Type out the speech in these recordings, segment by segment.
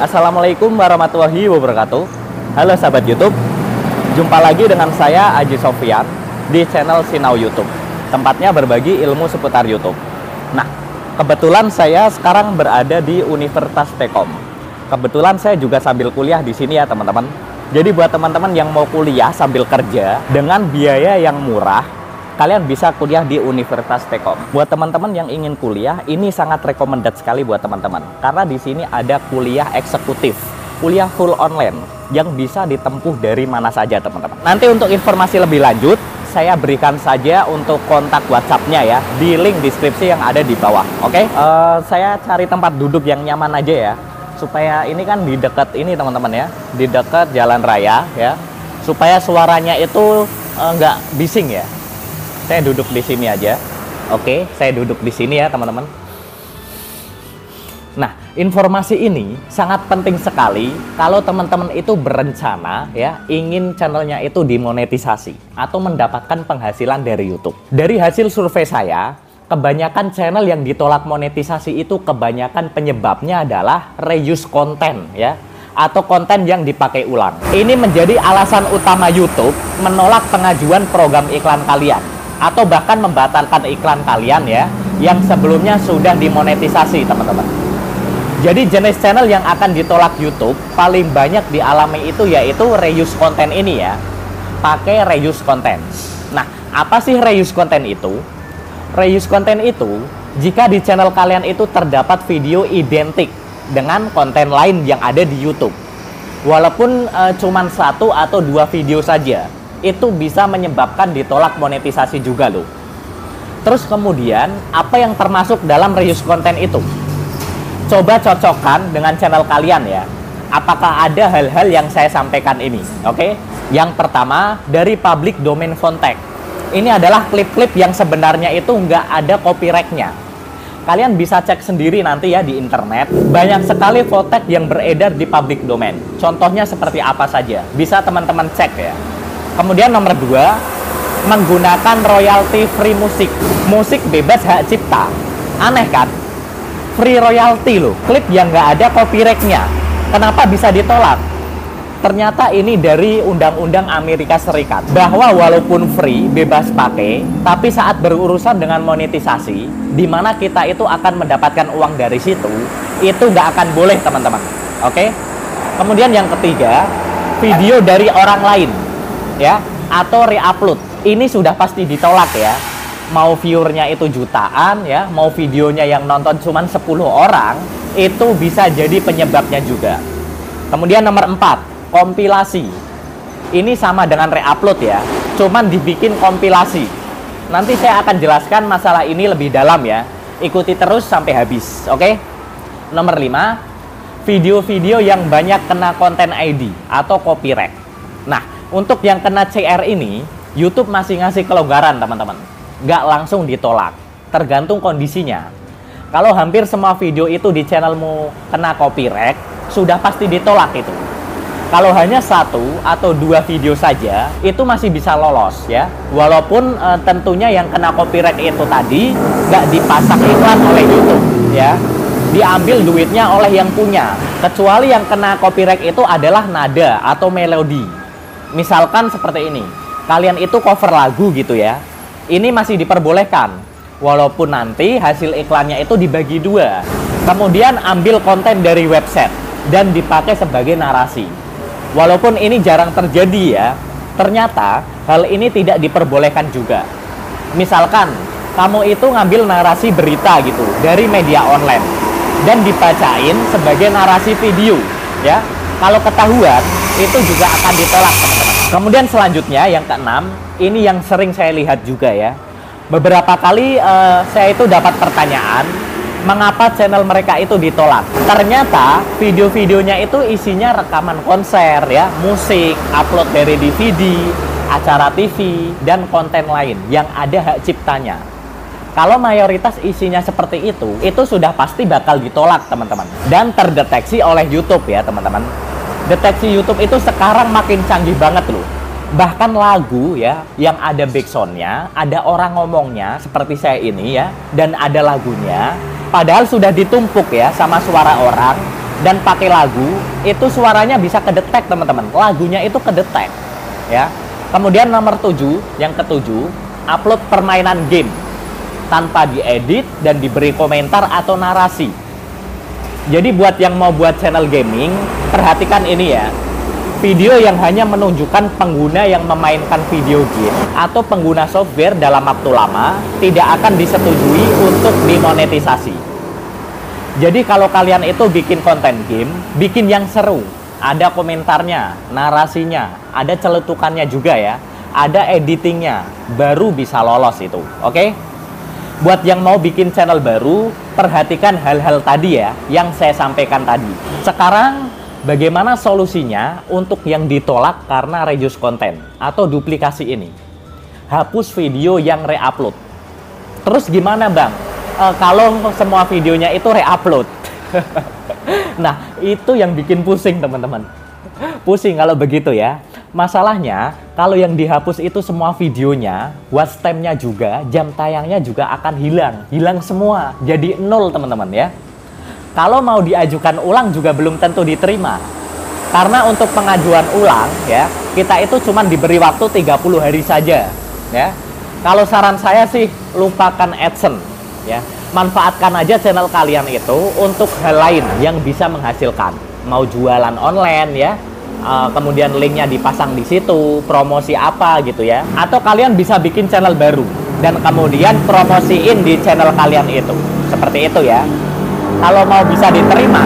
Assalamualaikum warahmatullahi wabarakatuh. Halo sahabat YouTube, jumpa lagi dengan saya Aji Sofyan di channel Sinau YouTube. Tempatnya berbagi ilmu seputar YouTube. Nah, kebetulan saya sekarang berada di Universitas T-Kom. Kebetulan saya juga sambil kuliah di sini ya teman-teman. Jadi buat teman-teman yang mau kuliah sambil kerja dengan biaya yang murah, kalian bisa kuliah di Universitas T-Kom. Buat teman-teman yang ingin kuliah, ini sangat recommended sekali buat teman-teman. Karena di sini ada kuliah eksekutif, kuliah full online yang bisa ditempuh dari mana saja teman-teman. Nanti untuk informasi lebih lanjut, saya berikan saja untuk kontak WhatsApp-nya ya di link deskripsi yang ada di bawah. Oke? Saya cari tempat duduk yang nyaman aja ya, supaya ini kan di dekat ini teman-teman ya, di dekat jalan raya ya, supaya suaranya itu nggak bising ya. Saya duduk di sini aja. Oke, saya duduk di sini ya, teman-teman. Nah, informasi ini sangat penting sekali kalau teman-teman itu berencana ya, ingin channelnya itu dimonetisasi atau mendapatkan penghasilan dari YouTube. Dari hasil survei saya, kebanyakan channel yang ditolak monetisasi itu kebanyakan penyebabnya adalah reuse konten ya, atau konten yang dipakai ulang. Ini menjadi alasan utama YouTube menolak pengajuan program iklan kalian, atau bahkan membatalkan iklan kalian ya, yang sebelumnya sudah dimonetisasi teman-teman. Jadi jenis channel yang akan ditolak YouTube paling banyak dialami itu yaitu reuse konten ini ya, pakai reuse konten. Nah, apa sih reuse konten itu? Reuse konten itu jika di channel kalian itu terdapat video identik dengan konten lain yang ada di YouTube, walaupun cuman 1 atau 2 video saja, itu bisa menyebabkan ditolak monetisasi juga loh. Terus kemudian apa yang termasuk dalam reuse konten itu? Coba cocokkan dengan channel kalian ya. Apakah ada hal-hal yang saya sampaikan ini? Oke. Yang pertama, dari public domain content. Ini adalah klip-klip yang sebenarnya itu nggak ada copyright-nya. Kalian bisa cek sendiri nanti ya di internet. Banyak sekali footage yang beredar di public domain. Contohnya seperti apa saja? Bisa teman-teman cek ya. Kemudian nomor 2, menggunakan royalty free musik. Musik bebas hak cipta. Aneh kan? Free royalty loh. Klip yang nggak ada copyright-nya. Kenapa bisa ditolak? Ternyata ini dari Undang-Undang Amerika Serikat. Bahwa walaupun free, bebas pakai, tapi saat berurusan dengan monetisasi, di mana kita itu akan mendapatkan uang dari situ, itu nggak akan boleh teman-teman. Oke? Kemudian yang ketiga, video dari orang lain ya, atau reupload, ini sudah pasti ditolak ya. Mau viewernya itu jutaan ya, mau videonya yang nonton cuman 10 orang, itu bisa jadi penyebabnya juga. Kemudian nomor 4, kompilasi. Ini sama dengan reupload ya, cuman dibikin kompilasi. Nanti saya akan jelaskan masalah ini lebih dalam ya, ikuti terus sampai habis. Oke? Nomor 5, video-video yang banyak kena konten ID atau copyright. Nah, untuk yang kena CR ini, YouTube masih ngasih kelonggaran teman-teman. Nggak langsung ditolak, tergantung kondisinya. Kalau hampir semua video itu di channelmu kena copyright, sudah pasti ditolak itu. Kalau hanya 1 atau 2 video saja, itu masih bisa lolos ya. Walaupun tentunya yang kena copyright itu tadi nggak dipasang iklan oleh YouTube ya. Diambil duitnya oleh yang punya. Kecuali yang kena copyright itu adalah nada atau melodi. Misalkan seperti ini, kalian itu cover lagu gitu ya, ini masih diperbolehkan, walaupun nanti hasil iklannya itu dibagi 2. Kemudian ambil konten dari website dan dipakai sebagai narasi. Walaupun ini jarang terjadi ya, ternyata hal ini tidak diperbolehkan juga. Misalkan kamu itu ngambil narasi berita gitu dari media online dan dibacain sebagai narasi video ya. Kalau ketahuan, itu juga akan ditolak teman-teman. Kemudian selanjutnya yang keenam, ini yang sering saya lihat juga ya. Beberapa kali saya itu dapat pertanyaan, mengapa channel mereka itu ditolak? Ternyata video-videonya itu isinya rekaman konser ya, musik, upload dari DVD, acara TV, dan konten lain yang ada hak ciptanya. Kalau mayoritas isinya seperti itu sudah pasti bakal ditolak teman-teman. Dan terdeteksi oleh YouTube ya teman-teman. Deteksi YouTube itu sekarang makin canggih banget loh. Bahkan lagu ya, yang ada backsoundnya, ada orang ngomongnya seperti saya ini ya, dan ada lagunya, padahal sudah ditumpuk ya sama suara orang, dan pakai lagu, itu suaranya bisa kedetek teman-teman. Lagunya itu kedetek ya. Kemudian nomor 7, yang ketujuh, upload permainan game tanpa diedit dan diberi komentar atau narasi. Jadi buat yang mau buat channel gaming, perhatikan ini ya. Video yang hanya menunjukkan pengguna yang memainkan video game atau pengguna software dalam waktu lama tidak akan disetujui untuk dimonetisasi. Jadi kalau kalian itu bikin konten game, bikin yang seru, ada komentarnya, narasinya, ada celetukannya juga ya, ada editingnya, baru bisa lolos itu, oke? Buat yang mau bikin channel baru, perhatikan hal-hal tadi ya, yang saya sampaikan tadi. Sekarang, bagaimana solusinya untuk yang ditolak karena reuse konten atau duplikasi ini? Hapus video yang re-upload. Terus gimana bang? Kalau semua videonya itu re-upload. Nah, itu yang bikin pusing teman-teman. Pusing kalau begitu ya. Masalahnya, kalau yang dihapus itu semua videonya, watch time-nya juga, jam tayangnya juga akan hilang. Hilang semua, jadi 0 teman-teman ya. Kalau mau diajukan ulang juga belum tentu diterima. Karena untuk pengajuan ulang ya, kita itu cuma diberi waktu 30 hari saja ya. Kalau saran saya sih, lupakan AdSense ya. Manfaatkan aja channel kalian itu untuk hal lain yang bisa menghasilkan. Mau jualan online ya, kemudian linknya dipasang di situ, promosi apa gitu ya. Atau kalian bisa bikin channel baru dan kemudian promosiin di channel kalian itu. Seperti itu ya. Kalau mau bisa diterima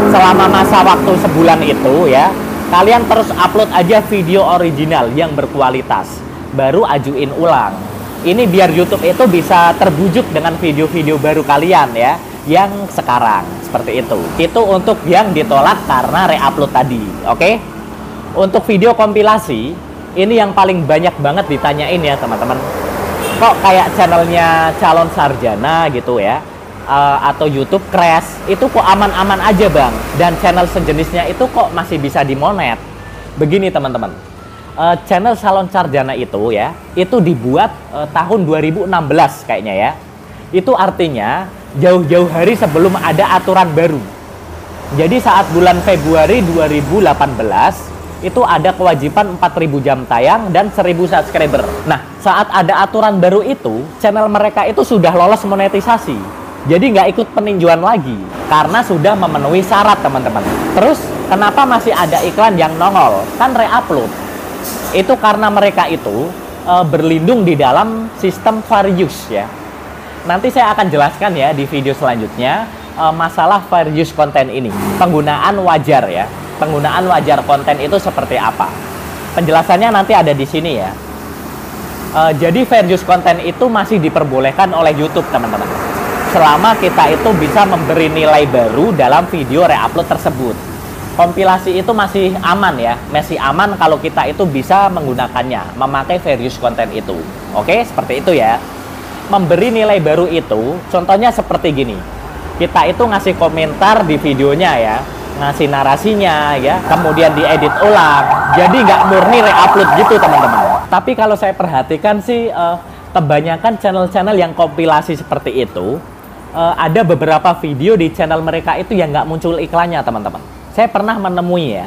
selama masa waktu sebulan itu ya, kalian terus upload aja video original yang berkualitas, baru ajuin ulang. Ini biar YouTube itu bisa terbujuk dengan video-video baru kalian ya, yang sekarang seperti itu. Itu untuk yang ditolak karena re-upload tadi, oke? Untuk video kompilasi, ini yang paling banyak banget ditanyain ya teman-teman. Kok kayak channelnya calon sarjana gitu ya, atau YouTube crash, itu kok aman-aman aja bang, dan channel sejenisnya itu kok masih bisa dimonet. Begini teman-teman, channel calon sarjana itu ya, itu dibuat tahun 2016 kayaknya ya. Itu artinya jauh-jauh hari sebelum ada aturan baru. Jadi saat bulan Februari 2018 itu ada kewajiban 4.000 jam tayang dan 1.000 subscriber. Nah, saat ada aturan baru itu, channel mereka itu sudah lolos monetisasi. Jadi nggak ikut peninjauan lagi, karena sudah memenuhi syarat teman-teman. Terus, kenapa masih ada iklan yang nongol? Kan re-upload. Itu karena mereka itu berlindung di dalam sistem fair use ya. Nanti saya akan jelaskan ya di video selanjutnya masalah fair use konten ini. Penggunaan wajar ya. Penggunaan wajar konten itu seperti apa? Penjelasannya nanti ada di sini ya. Jadi fair use konten itu masih diperbolehkan oleh YouTube teman-teman. Selama kita itu bisa memberi nilai baru dalam video re-upload tersebut. Kompilasi itu masih aman ya, masih aman kalau kita itu bisa menggunakannya, memakai fair use konten itu. Oke, seperti itu ya. Memberi nilai baru itu, contohnya seperti gini. Kita itu ngasih komentar di videonya ya, ngasih narasinya ya, kemudian diedit ulang, jadi nggak murni re-upload gitu teman-teman. Tapi kalau saya perhatikan sih kebanyakan channel-channel yang kompilasi seperti itu, ada beberapa video di channel mereka itu yang nggak muncul iklannya teman-teman. Saya pernah menemui ya,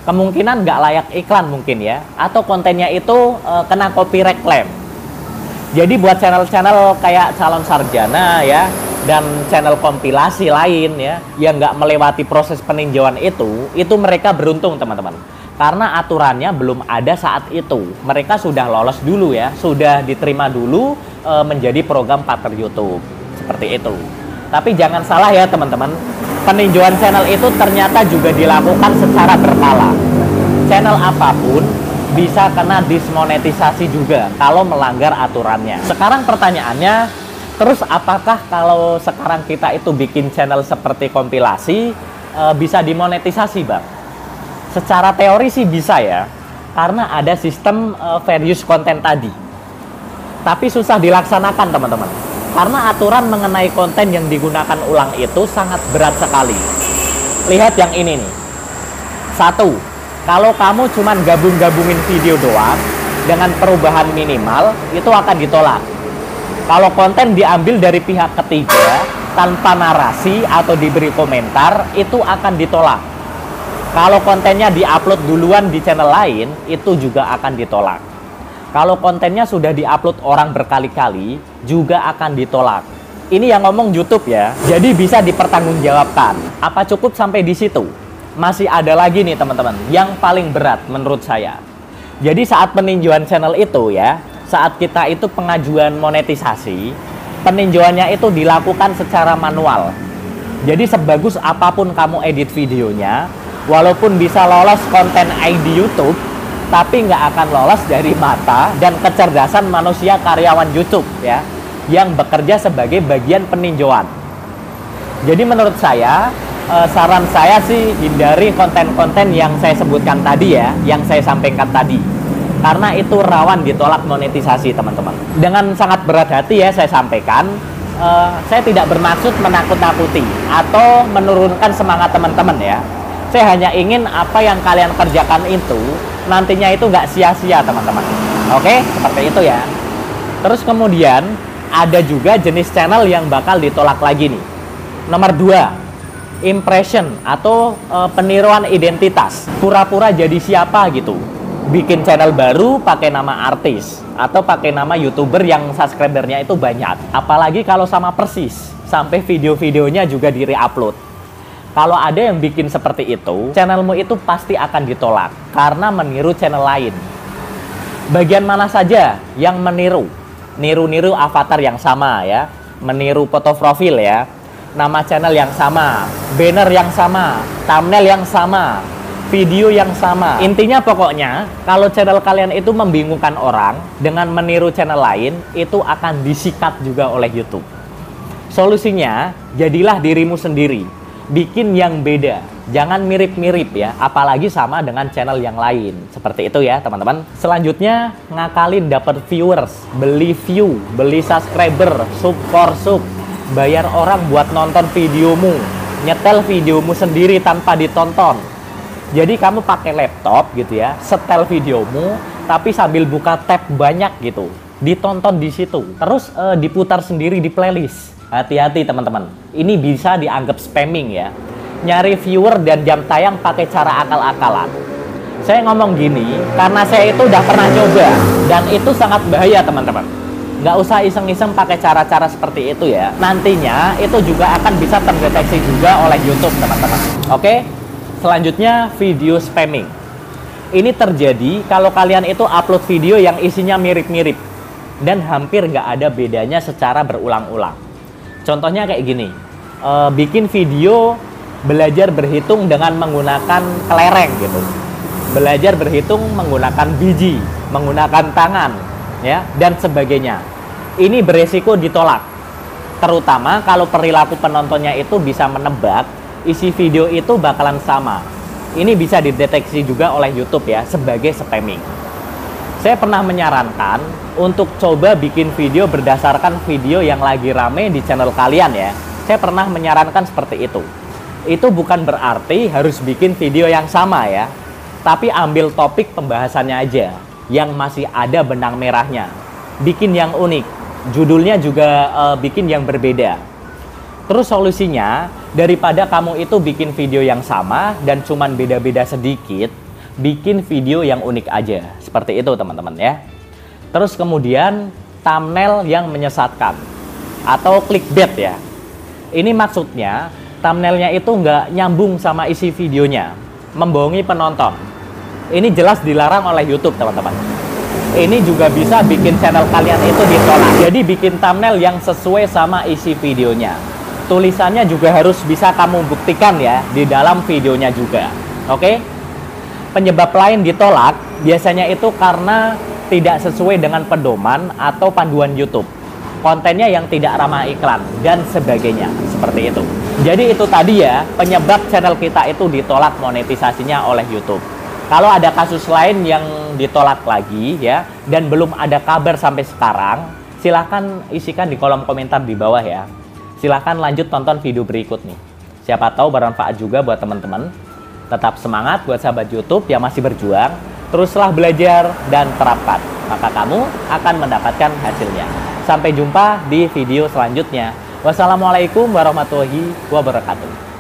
kemungkinan nggak layak iklan mungkin ya, atau kontennya itu kena copyright claim. Jadi buat channel-channel kayak calon sarjana ya, dan channel kompilasi lain ya yang nggak melewati proses peninjauan itu mereka beruntung teman-teman, karena aturannya belum ada saat itu. Mereka sudah lolos dulu ya, sudah diterima dulu menjadi program partner YouTube seperti itu. Tapi jangan salah ya teman-teman, peninjauan channel itu ternyata juga dilakukan secara berkala. Channel apapun bisa kena dismonetisasi juga kalau melanggar aturannya. Sekarang pertanyaannya, terus apakah kalau sekarang kita itu bikin channel seperti kompilasi bisa dimonetisasi bang? Secara teori sih bisa ya, karena ada sistem fair use konten tadi. Tapi susah dilaksanakan teman-teman, karena aturan mengenai konten yang digunakan ulang itu sangat berat sekali. Lihat yang ini nih. 1. Kalau kamu cuman gabung-gabungin video doang dengan perubahan minimal, itu akan ditolak. Kalau konten diambil dari pihak ketiga tanpa narasi atau diberi komentar, itu akan ditolak. Kalau kontennya diupload duluan di channel lain, itu juga akan ditolak. Kalau kontennya sudah diupload orang berkali-kali, juga akan ditolak. Ini yang ngomong YouTube ya, jadi bisa dipertanggungjawabkan. Apa cukup sampai di situ? Masih ada lagi nih teman-teman, yang paling berat menurut saya. Jadi saat peninjauan channel itu ya, saat kita itu pengajuan monetisasi, peninjauannya itu dilakukan secara manual. Jadi sebagus apapun kamu edit videonya, walaupun bisa lolos konten ID YouTube, tapi nggak akan lolos dari mata dan kecerdasan manusia karyawan YouTube ya, yang bekerja sebagai bagian peninjauan. Jadi menurut saya, saran saya sih hindari konten-konten yang saya sebutkan tadi ya, yang saya sampaikan tadi. Karena itu rawan ditolak monetisasi teman-teman. Dengan sangat berat hati ya saya sampaikan, saya tidak bermaksud menakut-nakuti atau menurunkan semangat teman-teman ya. Saya hanya ingin apa yang kalian kerjakan itu nantinya itu nggak sia-sia teman-teman. Oke, seperti itu ya. Terus kemudian ada juga jenis channel yang bakal ditolak lagi nih. Nomor 2, impression atau peniruan identitas. Pura-pura jadi siapa gitu. Bikin channel baru pakai nama artis atau pakai nama YouTuber yang subscribernya itu banyak. Apalagi kalau sama persis, sampai video-videonya juga di-reupload. Kalau ada yang bikin seperti itu, channelmu itu pasti akan ditolak karena meniru channel lain. Bagian mana saja yang meniru? Niru-niru avatar yang sama ya, meniru foto profil ya, nama channel yang sama, banner yang sama, thumbnail yang sama, video yang sama. Intinya pokoknya kalau channel kalian itu membingungkan orang dengan meniru channel lain, itu akan disikat juga oleh YouTube. Solusinya, jadilah dirimu sendiri, bikin yang beda, jangan mirip-mirip ya, apalagi sama dengan channel yang lain. Seperti itu ya teman-teman. Selanjutnya, ngakalin dapat viewers, beli view, beli subscriber, sub for sub, bayar orang buat nonton videomu, nyetel videomu sendiri tanpa ditonton. Jadi kamu pakai laptop gitu ya, setel videomu, tapi sambil buka tab banyak gitu, ditonton di situ, terus diputar sendiri di playlist. Hati-hati teman-teman, ini bisa dianggap spamming ya. Nyari viewer dan jam tayang pakai cara akal-akalan. Saya ngomong gini karena saya itu udah pernah coba dan itu sangat bahaya teman-teman. Nggak usah iseng-iseng pakai cara-cara seperti itu ya. Nantinya itu juga akan bisa terdeteksi juga oleh YouTube teman-teman. Oke? Selanjutnya video spamming. Ini terjadi kalau kalian itu upload video yang isinya mirip-mirip dan hampir nggak ada bedanya secara berulang-ulang. Contohnya kayak gini, bikin video belajar berhitung dengan menggunakan kelereng gitu, belajar berhitung menggunakan biji, menggunakan tangan, ya dan sebagainya. Ini beresiko ditolak, terutama kalau perilaku penontonnya itu bisa menebak isi video itu bakalan sama. Ini bisa dideteksi juga oleh YouTube ya sebagai spamming. Saya pernah menyarankan untuk coba bikin video berdasarkan video yang lagi rame di channel kalian ya. Saya pernah menyarankan seperti itu. Itu bukan berarti harus bikin video yang sama ya, tapi ambil topik pembahasannya aja yang masih ada benang merahnya. Bikin yang unik, judulnya juga bikin yang berbeda. Terus solusinya, daripada kamu itu bikin video yang sama dan cuman beda-beda sedikit, bikin video yang unik aja. Seperti itu teman-teman ya. Terus kemudian thumbnail yang menyesatkan atau clickbait ya. Ini maksudnya thumbnailnya itu nggak nyambung sama isi videonya, membohongi penonton. Ini jelas dilarang oleh YouTube teman-teman. Ini juga bisa bikin channel kalian itu ditolak. Jadi bikin thumbnail yang sesuai sama isi videonya. Tulisannya juga harus bisa kamu buktikan ya di dalam videonya juga. Oke? Penyebab lain ditolak biasanya itu karena tidak sesuai dengan pedoman atau panduan YouTube. Kontennya yang tidak ramah iklan dan sebagainya. Seperti itu. Jadi itu tadi ya penyebab channel kita itu ditolak monetisasinya oleh YouTube. Kalau ada kasus lain yang ditolak lagi ya dan belum ada kabar sampai sekarang, silahkan isikan di kolom komentar di bawah ya. Silahkan lanjut tonton video berikut nih. Siapa tahu bermanfaat juga buat teman-teman. Tetap semangat buat sahabat YouTube yang masih berjuang. Teruslah belajar dan terapkan. Maka kamu akan mendapatkan hasilnya. Sampai jumpa di video selanjutnya. Wassalamualaikum warahmatullahi wabarakatuh.